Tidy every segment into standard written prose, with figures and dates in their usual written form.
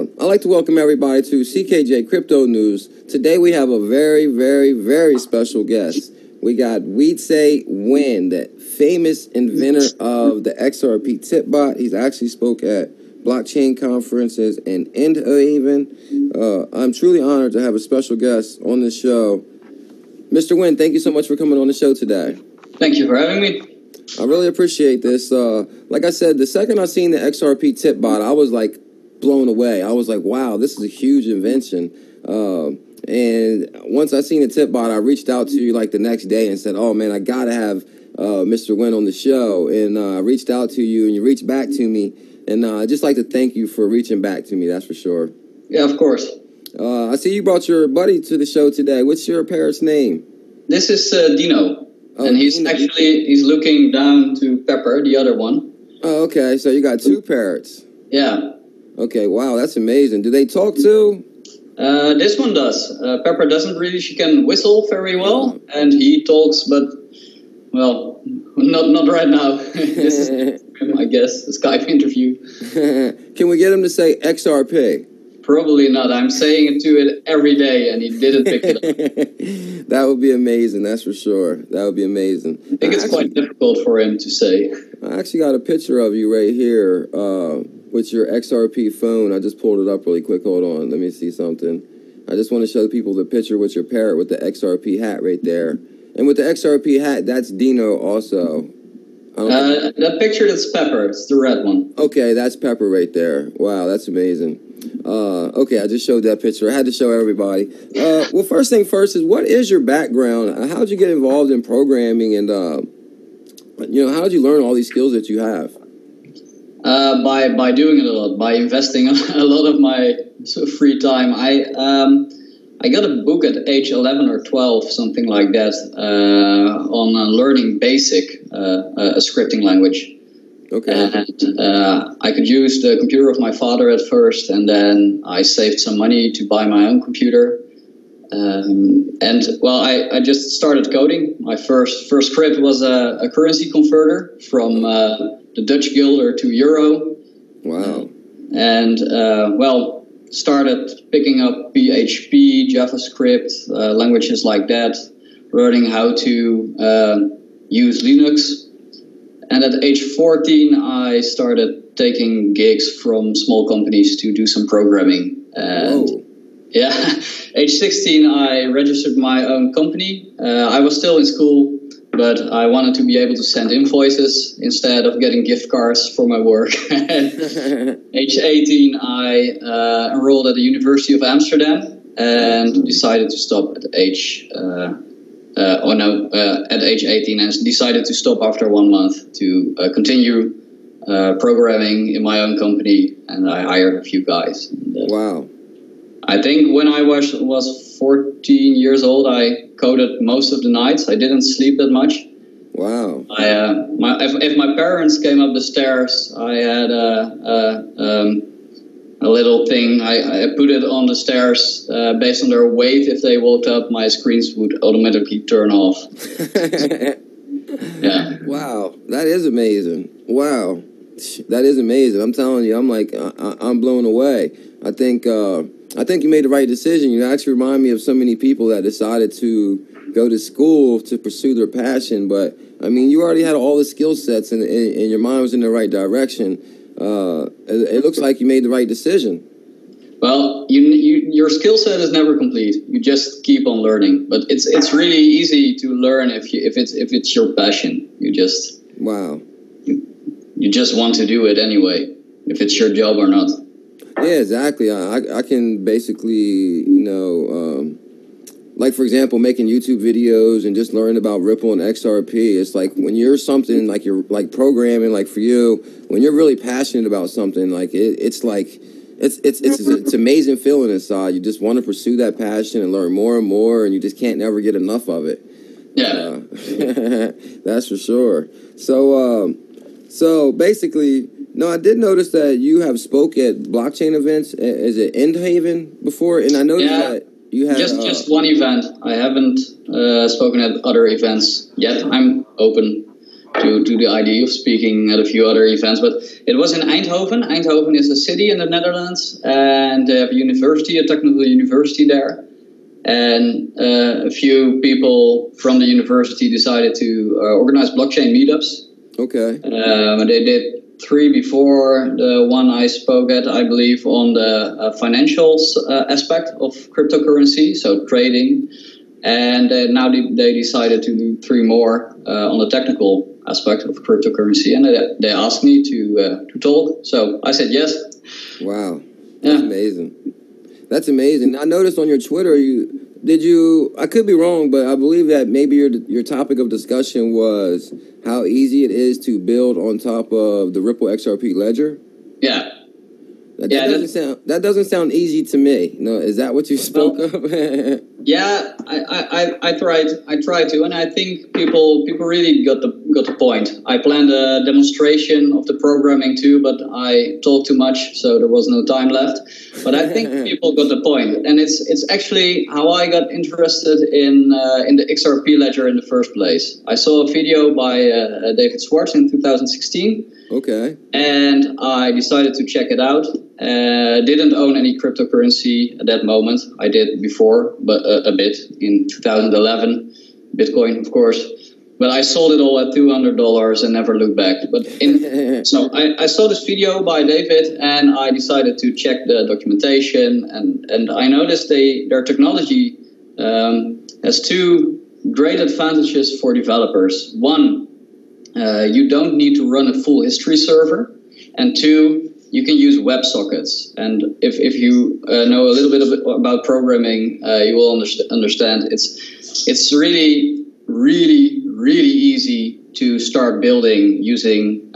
I'd like to welcome everybody to CKJ Crypto News. Today we have a very, very, very special guest. We got Wietse Wind, that famous inventor of the XRP Tipbot. He's actually spoke at blockchain conferences and End-Haven. I'm truly honored to have a special guest on this show. Mr. Wind, thank you so much for coming on the show today. Thank you for having me. I really appreciate this. Like I said, the second I seen the XRP Tipbot, I was like blown away. I was like, wow, this is a huge invention. And once I seen the Tipbot, I reached out to you like the next day and said, oh man, I gotta have Mr. Wind on the show. And I reached out to you and you reached back to me. And I'd just like to thank you for reaching back to me, that's for sure. Yeah, of course. I see you brought your buddy to the show today. What's your parrot's name? This is Dino. Oh, and he's Dino. he's looking down to Pepper, the other one. Oh, okay. So you got two parrots. Yeah. Okay, wow, that's amazing. Do they talk too? This one does. Pepper doesn't really. She can whistle very well, and he talks, but, well, not right now. This is him, I guess, the Skype interview. Can we get him to say XRP? Probably not. I'm saying it to it every day, and he didn't pick it up. That would be amazing, that's for sure. That would be amazing. I think it's quite difficult for him to say. I actually got a picture of you right here with your XRP phone. I just pulled it up really quick. Hold on. Let me see something. I just want to show people the picture with your parrot with the XRP hat right there. And with the XRP hat, that's Dino also. That picture, that's Pepper. It's the red one. Okay, that's Pepper right there. Wow, that's amazing. Okay, I just showed that picture. I had to show everybody. Well, first thing first is, what is your background? How did you get involved in programming, and how did you learn all these skills that you have? By doing it a lot, by investing a lot of my free time. I got a book at age 11 or 12, something like that, on learning BASIC, a scripting language. Okay. And I could use the computer of my father at first, and then I saved some money to buy my own computer. I just started coding. My first script was a currency converter from the Dutch guilder to euro. Wow. Started picking up PHP, JavaScript, languages like that, learning how to use Linux. And at age 14, I started taking gigs from small companies to do some programming. And yeah, age 16, I registered my own company. I was still in school, but I wanted to be able to send invoices instead of getting gift cards for my work. Age 18, I enrolled at the University of Amsterdam and decided to stop at age at age 18, and decided to stop after 1 month to continue programming in my own company, and I hired a few guys. Wow. I think when I was 14 years old, I coded most of the nights. I didn't sleep that much. Wow. If my parents came up the stairs, I had a little thing. I put it on the stairs based on their weight. If they woke up, my screens would automatically turn off. Yeah. Wow, that is amazing. Wow, that is amazing. I'm telling you, I'm blown away. I think you made the right decision. You actually remind me of so many people that decided to go to school to pursue their passion. But I mean, you already had all the skill sets, and your mind was in the right direction. It looks like you made the right decision. Well, your skill set is never complete. You just keep on learning. But it's really easy to learn if it's your passion. You just you just want to do it anyway, if it's your job or not. Yeah, exactly. I can basically, like, for example, making YouTube videos and just learning about Ripple and XRP. It's like when you're something like you're like programming, like for you, when you're really passionate about something, like it's amazing feeling inside. You just want to pursue that passion and learn more and more, and you just can't never get enough of it. Yeah, that's for sure. So basically, no, I did notice that you have spoke at blockchain events. Is it End-Haven before? And I noticed that you had just one event. I haven't spoken at other events yet. I'm open to the idea of speaking at a few other events. But it was in Eindhoven. Eindhoven is a city in the Netherlands, and they have a university, a technical university there. And a few people from the university decided to organize blockchain meetups. Okay. They did 3 before the one I spoke at, I believe, on the financials aspect of cryptocurrency, so trading. And now they decided to do 3 more on the technical aspect of cryptocurrency. And they asked me to talk. So I said yes. Wow. That's amazing. That's amazing. I noticed on your Twitter, I could be wrong, but I believe that maybe your topic of discussion was how easy it is to build on top of the Ripple XRP ledger. Yeah. That doesn't sound easy to me. No, is that what you spoke of? Yeah, I tried to, and I think people really got the point. I planned a demonstration of the programming too, but I talked too much, so there was no time left. But I think people got the point, and it's actually how I got interested in the XRP ledger in the first place. I saw a video by David Schwartz in 2016. Okay. And I decided to check it out. Didn't own any cryptocurrency at that moment. I did before, but a bit in 2011, Bitcoin, of course. But I sold it all at $200 and never looked back. But so I saw this video by David, and I decided to check the documentation. And I noticed their technology has 2 great advantages for developers. One, you don't need to run a full history server, and 2, you can use WebSockets. And if you know a little bit about programming, you will understand it's really, really, really easy to start building using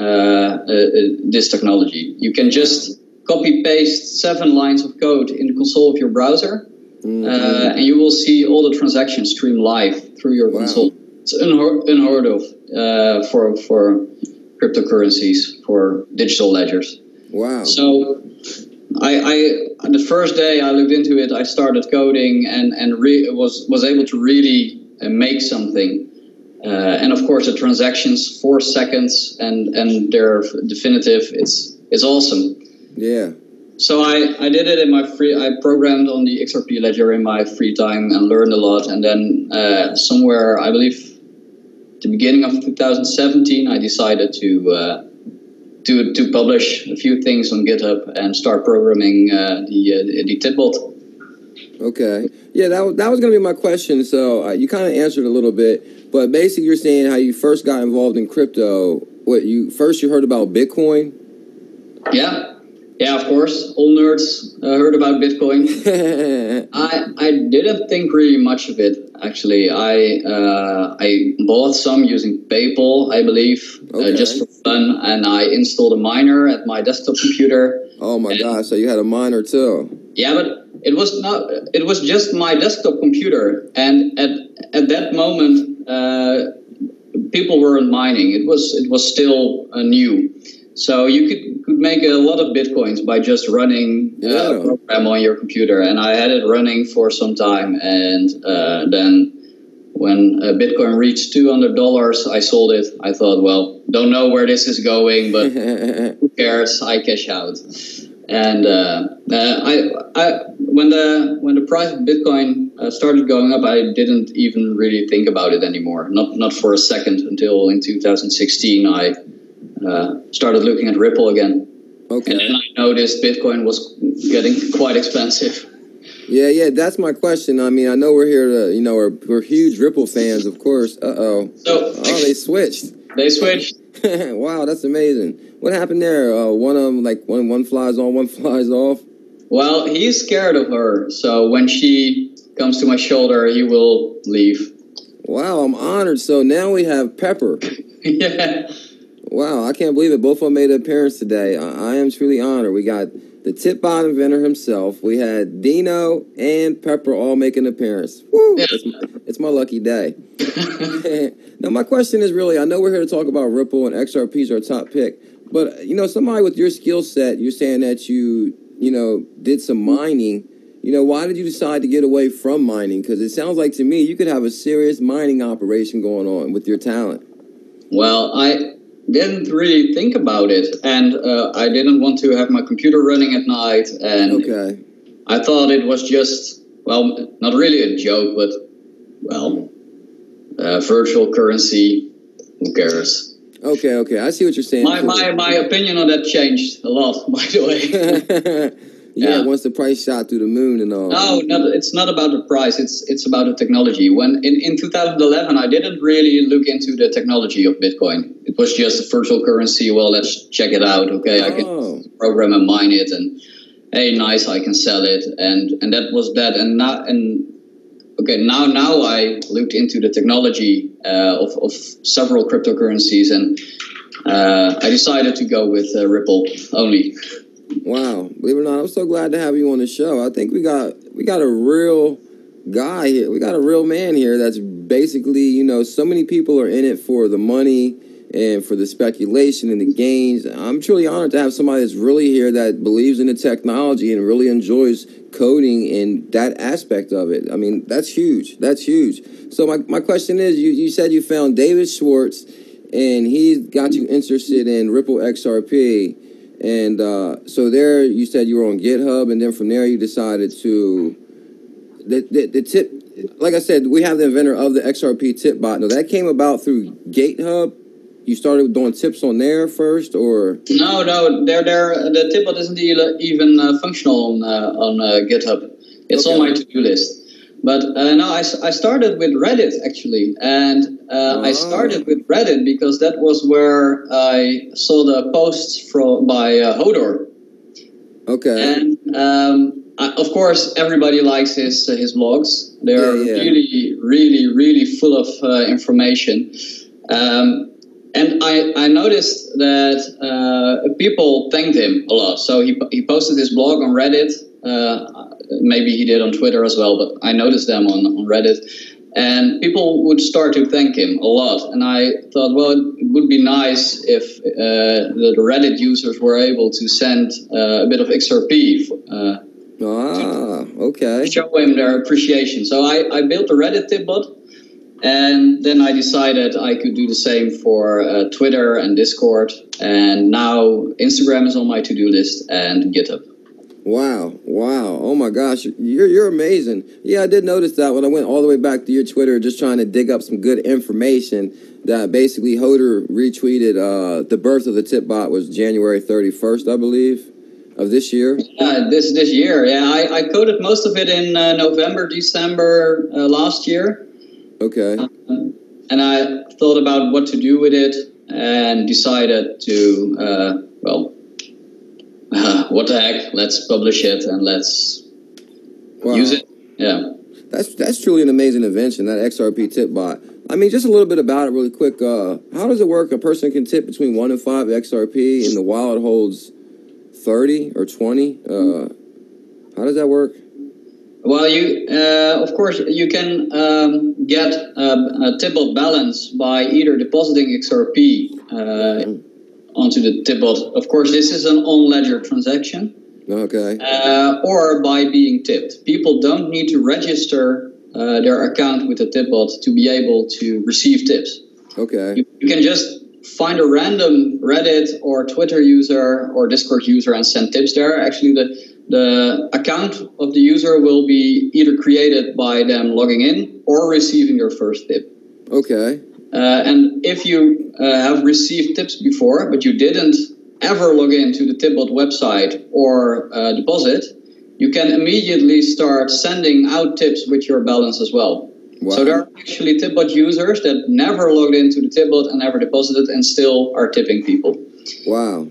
this technology. You can just copy paste 7 lines of code in the console of your browser, and you will see all the transactions stream live through your console. It's unheard of for cryptocurrencies, for digital ledgers. Wow. So I the first day I looked into it, I started coding and was able to really make something. And of course the transactions, 4 seconds, and they're definitive. It's awesome. Yeah. So I did it in my I programmed on the XRP ledger in my free time and learned a lot. And then somewhere, I believe, the beginning of 2017, I decided to publish a few things on GitHub and start programming the Tipbot. Okay. Yeah, that was going to be my question. So you kind of answered a little bit, but basically you're saying how you first got involved in crypto. You heard about Bitcoin? Yeah, of course. All nerds heard about Bitcoin. I didn't think really much of it, actually. I bought some using PayPal, I believe, just for fun, and I installed a miner at my desktop computer. Oh my gosh! So you had a miner too? Yeah, but it was not. It was just my desktop computer, and at that moment, people weren't mining. It was still new. So you could make a lot of Bitcoins by just running a program on your computer. And I had it running for some time. And then when Bitcoin reached $200, I sold it. I thought, well, don't know where this is going, but who cares? I cash out. And when the price of Bitcoin started going up, I didn't even really think about it anymore. Not for a second, until in 2016 I started looking at Ripple again. Okay. And then I noticed Bitcoin was getting quite expensive. Yeah, that's my question. I mean, I know we're here to, we're huge Ripple fans, of course. They switched. They switched. Wow, that's amazing. What happened there? One of them, like one flies on, one flies off? Well, he's scared of her. So when she comes to my shoulder, he will leave. Wow, I'm honored. So now we have Pepper. Yeah. Wow, I can't believe it. Both of them made an appearance today. I am truly honored. We got the Tipbot inventor himself. We had Dino and Pepper all make an appearance. Woo! Yeah. It's my lucky day. Now, my question is really, I know we're here to talk about Ripple and XRP is our top pick, but, somebody with your skill set, you're saying that you did some mining. Why did you decide to get away from mining? Because it sounds like to me you could have a serious mining operation going on with your talent. Well, I didn't really think about it, and I didn't want to have my computer running at night, and I thought it was just, well, not really a joke, but, well, virtual currency, who cares? Okay, I see what you're saying. My opinion on that changed a lot, by the way. Yeah, once the price shot through the moon and all. No, it's not about the price. It's about the technology. When in 2011, I didn't really look into the technology of Bitcoin. It was just a virtual currency. Well, let's check it out. Okay, I can program and mine it, and hey, nice, I can sell it, and that was that. And now I looked into the technology of several cryptocurrencies, and I decided to go with Ripple only. Wow, believe it or not, I'm so glad to have you on the show. I think we got a real guy here. We got a real man here that's basically, you know, so many people are in it for the money and for the speculation and the gains. I'm truly honored to have somebody that's really here that believes in the technology and really enjoys coding and that aspect of it. I mean, that's huge. That's huge. So my question is, you said you found David Schwartz and he got you interested in Ripple XRP. And so there, you said you were on GitHub, and then from there you decided to the tip. Like I said, we have the inventor of the XRP Tipbot. Now that came about through GitHub. You started doing tips on there first, or no? The Tipbot isn't even functional on GitHub. It's on my to-do list. But no, I started with Reddit, actually. And I started with Reddit because that was where I saw the posts by Hodor. Okay. And of course, everybody likes his blogs. They're really full of information. And I noticed that people thanked him a lot. So he posted his blog on Reddit. Maybe he did on Twitter as well, but I noticed them on Reddit. And people would start to thank him a lot. And I thought, well, it would be nice if the Reddit users were able to send a bit of XRP to show him their appreciation. So I built a Reddit Tipbot. And then I decided I could do the same for Twitter and Discord. And now Instagram is on my to-do list and GitHub. Wow. Oh my gosh, you're amazing. Yeah, I did notice that when I went all the way back to your Twitter, just trying to dig up some good information, that basically Hodor retweeted the birth of the Tipbot was January 31st, I believe, of this year. Yeah, this year. Yeah, I coded most of it in November, December last year. Okay. And I thought about what to do with it and decided to, what the heck, let's publish it and let's use it. Yeah. That's truly an amazing invention, that XRP Tipbot. I mean, just a little bit about it really quick. How does it work? A person can tip between 1 and 5 XRP, and the wallet holds 30 or 20. How does that work? Well, of course, you can get a Tipbot balance by either depositing XRP onto the Tipbot. Of course, this is an on-ledger transaction. Okay. Or by being tipped. People don't need to register their account with the Tipbot to be able to receive tips. Okay. You can just find a random Reddit or Twitter user or Discord user and send tips there. Actually, the account of the user will be either created by them logging in or receiving their first tip. Okay. And if you have received tips before, but you didn't ever log into the Tipbot website or deposit, you can immediately start sending out tips with your balance as well. Wow. So there are actually Tipbot users that never logged into the Tipbot and never deposited and still are tipping people. Wow.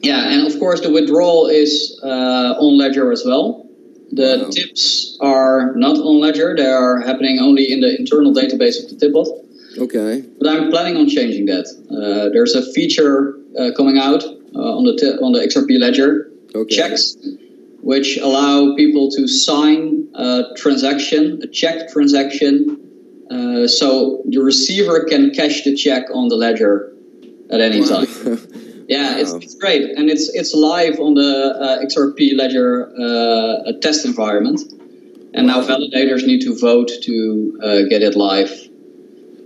Yeah, and of course the withdrawal is on Ledger as well. The tips are not on Ledger. They are happening only in the internal database of the Tipbot. Okay. But I'm planning on changing that. There's a feature coming out on the XRP Ledger, checks, which allow people to sign a check transaction, so the receiver can cash the check on the ledger at any time. Yeah, it's great, and it's live on the XRP Ledger test environment, and now validators need to vote to get it live.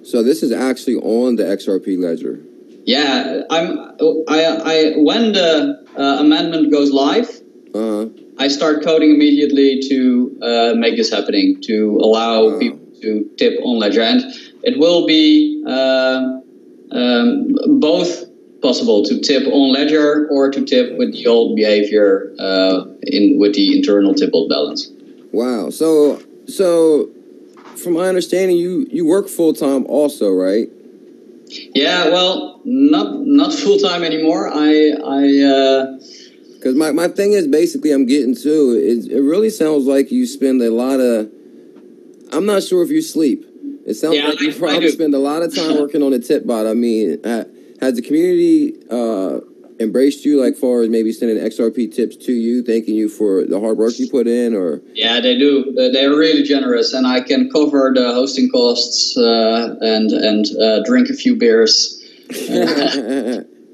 So this is actually on the XRP ledger. Yeah, when the amendment goes live, I start coding immediately to make this happening, to allow people to tip on ledger, and it will be both possible to tip on ledger or to tip with the old behavior with the internal Tipbot balance. Wow. So from my understanding, you work full time also, right? Yeah, well, not full time anymore. Because my thing is basically I'm getting to it really sounds like you spend a lot of. I'm not sure if you sleep. It sounds like you probably spend a lot of time working on the Tipbot. I mean, has the community embraced you, like far as maybe sending XRP tips to you, thanking you for the hard work you put in, or? Yeah, they do. They're really generous, and I can cover the hosting costs and drink a few beers.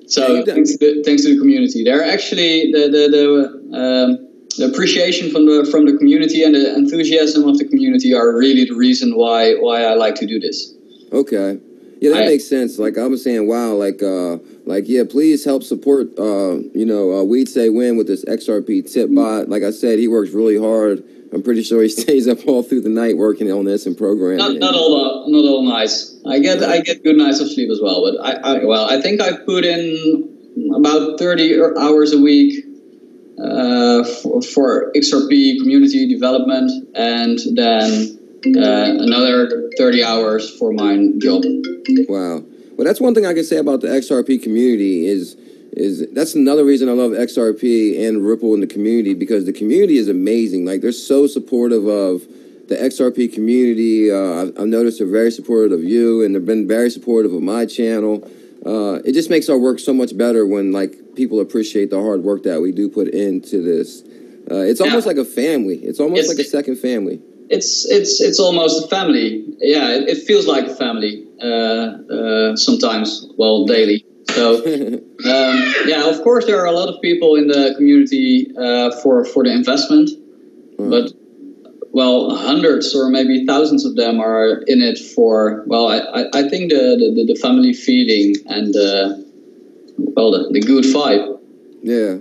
So thanks to the community. They're actually the appreciation from the community and the enthusiasm of the community are really the reason why I like to do this. Okay. Yeah, that makes sense. Like I was saying, wow, yeah, please help support, Wietse Wind with this XRP Tipbot. Like I said, he works really hard. I'm pretty sure he stays up all through the night working on this and programming. Not all nights. I get good nights of sleep as well. But I think I put in about 30 hours a week for XRP community development, and then another 30 hours for my job. Wow. Well, that's one thing I can say about the XRP community is that's another reason I love XRP and Ripple in the community, because the community is amazing. Like, they're so supportive of the XRP community. I've noticed they're very supportive of you, and they've been very supportive of my channel. It just makes our work so much better when, like, people appreciate the hard work that we do put into this. It's almost like a family. It's almost like a second family. It's almost a family. Yeah, it feels like a family sometimes, well, daily. So, of course, there are a lot of people in the community for the investment, but, well, hundreds or maybe thousands of them are in it for, well, I think the family feeling and, the good vibe. Yeah.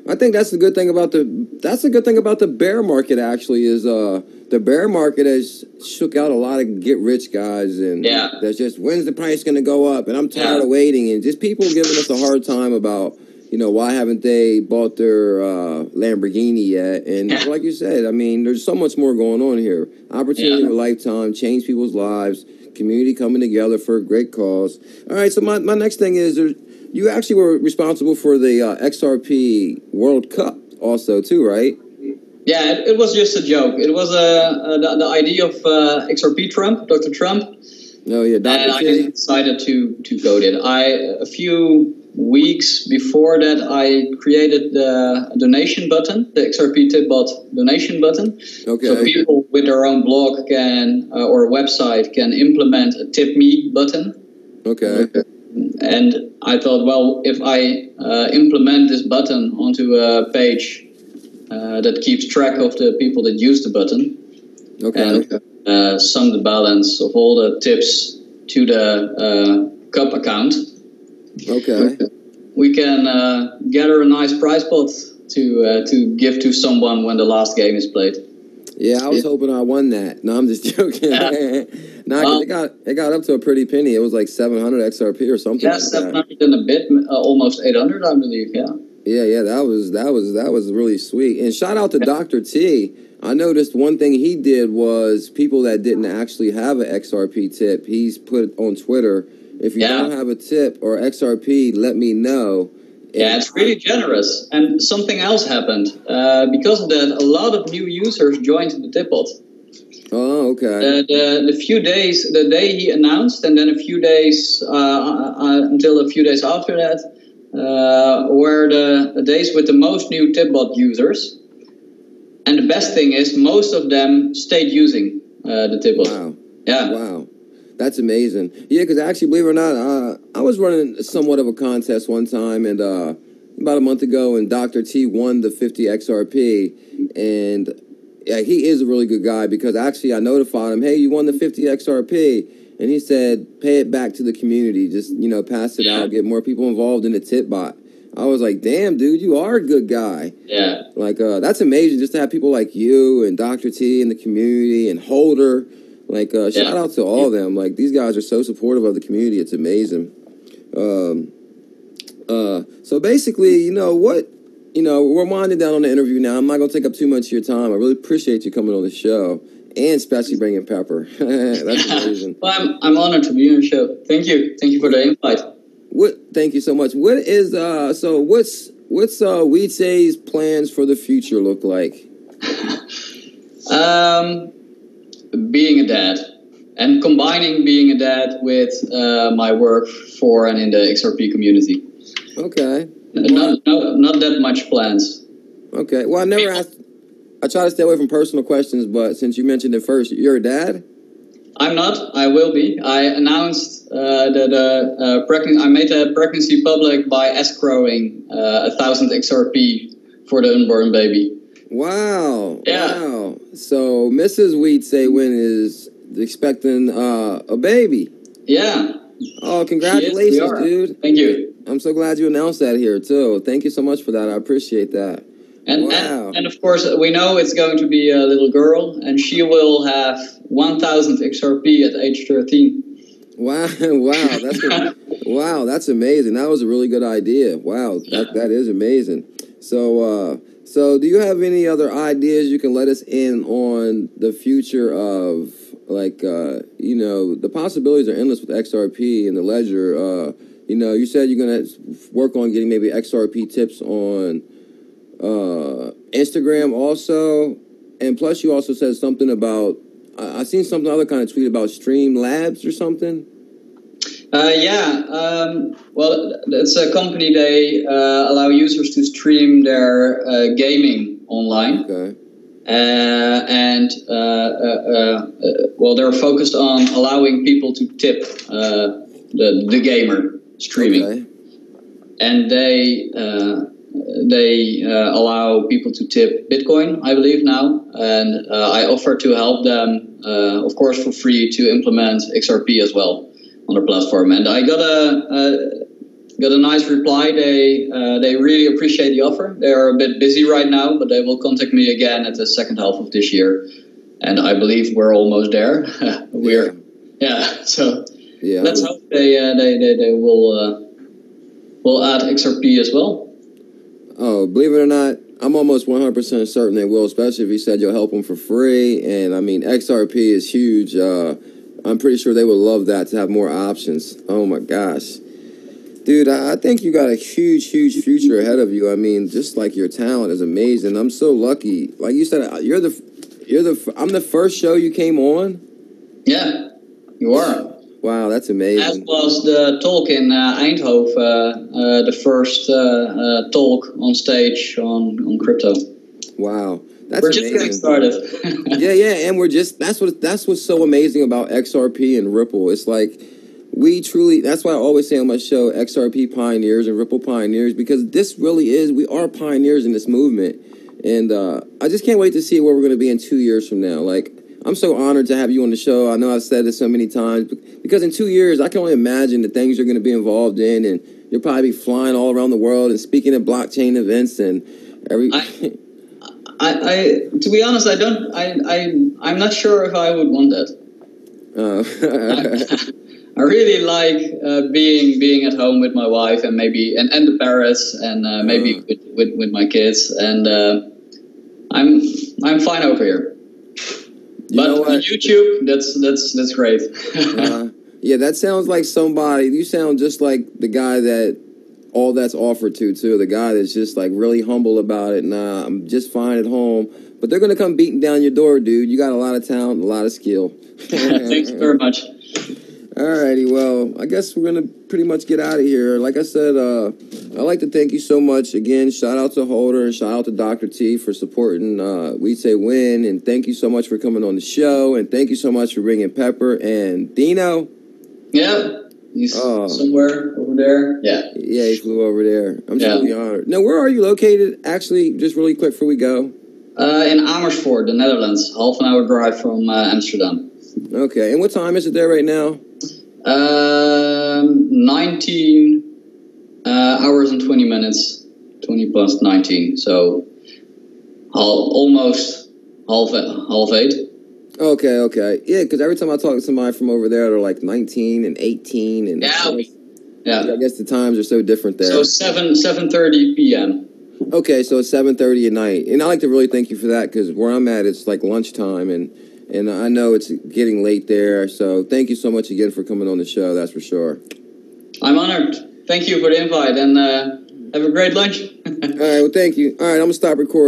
I think that's the good thing about the bear market, actually, is the bear market has shook out a lot of get-rich guys, and that's just, when's the price going to go up? And I'm tired of waiting, and just people giving us a hard time about, why haven't they bought their Lamborghini yet? And like you said, I mean, there's so much more going on here. Opportunity of a lifetime, change people's lives, community coming together for a great cause. All right, so my next thing is, you actually were responsible for the XRP World Cup also, too, right? Yeah, it was just a joke. It was the idea of XRP Trump, Dr. Trump. Oh, yeah, Dr. And I decided to code it. A few weeks before that, I created the donation button, the XRP Tipbot donation button. Okay. So people with their own blog can or website can implement a tip me button. Okay. And I thought, well, if I implement this button onto a page that keeps track of the people that use the button, and sum the balance of all the tips to the cup account, we can gather a nice prize pot to give to someone when the last game is played. Yeah, I was hoping I won that. No, I'm just joking. No, it got up to a pretty penny. It was like 700 XRP or something. Yeah, 700 and a bit, almost 800, I believe. Yeah. Yeah, that was really sweet. And shout out to Dr. T. I noticed one thing he did was people that didn't actually have an XRP tip, he's put on Twitter, if you don't have a tip or XRP, let me know. Yeah, it's really generous. And something else happened. Because of that, a lot of new users joined the Tipbot. Oh, okay. The day he announced, and then a few days until a few days after that, were the days with the most new Tipbot users. And the best thing is, most of them stayed using the Tipbot. Wow. Yeah. Wow. That's amazing. Yeah, because actually, believe it or not, I was running somewhat of a contest one time, and about a month ago, and Dr. T won the 50 XRP, and he is a really good guy, because actually I notified him, hey, you won the 50 XRP, and he said, pay it back to the community. Just, pass it out, get more people involved in the Tipbot. I was like, damn, dude, you are a good guy. Yeah. Like, that's amazing just to have people like you and Dr. T in the community and Holder. Like, shout out to all of them. Like, these guys are so supportive of the community. It's amazing. So basically, we're winding down on the interview now. I'm not going to take up too much of your time. I really appreciate you coming on the show, and especially bringing Pepper. That's amazing. Well, I'm honored to be on the show. Thank you. Thank you for the invite. Thank you so much. What is what's Wietse's plans for the future look like? Being a dad, and combining being a dad with my work for and in the XRP community. Okay. Not that much plans. Okay. Well, I never asked. I try to stay away from personal questions, but since you mentioned it first, you're a dad? I'm not. I will be. I announced that I made a pregnancy public by escrowing 1,000 XRP for the unborn baby. Wow. Yeah. Wow. So Mrs. Wietse Wind is expecting a baby. Yeah. Oh, congratulations, dude. Thank you. I'm so glad you announced that here, too. Thank you so much for that. I appreciate that. And of course, we know it's going to be a little girl, and she will have 1,000 XRP at age 13. Wow, wow, that's amazing. That was a really good idea. Wow, that is amazing. So do you have any other ideas you can let us in on the future of, like, the possibilities are endless with XRP and the ledger. You said you're going to work on getting maybe XRP tips on Instagram also, and plus you also said something about I seen something other kind of tweet about Stream Labs or something. Well, it's a company. They allow users to stream their gaming online. Okay. Well, they're focused on allowing people to tip the gamer streaming. Okay. And they allow people to tip Bitcoin, I believe now, and I offer to help them, of course, for free to implement XRP as well on their platform. And I got a nice reply. They really appreciate the offer. They are a bit busy right now, but they will contact me again at the second half of this year, and I believe we're almost there. So let's hope they will add XRP as well. Oh, believe it or not, I'm almost 100% certain they will, especially if you said you'll help them for free. And, I mean, XRP is huge. I'm pretty sure they would love that to have more options. Oh, my gosh. Dude, I think you got a huge, huge future ahead of you. I mean, just like your talent is amazing. I'm so lucky. Like you said, I'm the first show you came on? Yeah, you are. Wow, that's amazing. As was the talk in Eindhoven, the first talk on stage on crypto. Wow, that's we're amazing. Just getting started. and that's what's so amazing about XRP and Ripple. It's like we truly. That's why I always say on my show, XRP pioneers and Ripple pioneers, because this really is. We are pioneers in this movement, and I just can't wait to see where we're going to be in 2 years from now. Like, I'm so honored to have you on the show. I know I've said this so many times, because in 2 years, I can only imagine the things you're going to be involved in, and you'll probably be flying all around the world and speaking at blockchain events and every. To be honest, I'm not sure if I would want that. I really like being at home with my wife and maybe and the parents and maybe with my kids, and I'm fine over here. But on YouTube, that's great. Yeah, that sounds like somebody. You sound just like the guy that all that's offered to, too. The guy that's just like really humble about it. Nah, I'm just fine at home. But they're going to come beating down your door, dude. You got a lot of talent, a lot of skill. Thanks very much. Alrighty, well, I guess we're going to pretty much get out of here. Like I said, I'd like to thank you so much. Again, shout out to Holder and shout out to Dr. T for supporting Wietse Wind. And thank you so much for coming on the show. And thank you so much for bringing Pepper and Dino. Yeah, he's somewhere over there. Yeah, he flew over there. I'm truly honored. Now, where are you located? Actually, just really quick before we go. In Amersfoort, the Netherlands. Half an hour drive from Amsterdam. Okay, and what time is it there right now? 19 hours and 20 minutes. 20 plus 19, so almost half 8. Okay. Yeah, because every time I talk to somebody from over there, they're like 19 and 18. And yeah. I guess the times are so different there. So 7:30 p.m. Okay, so it's 7:30 at night. And I like to really thank you for that, because where I'm at, it's like lunchtime, and I know it's getting late there. So thank you so much again for coming on the show, that's for sure. I'm honored. Thank you for the invite, and have a great lunch. All right, well, thank you. All right, I'm going to stop recording.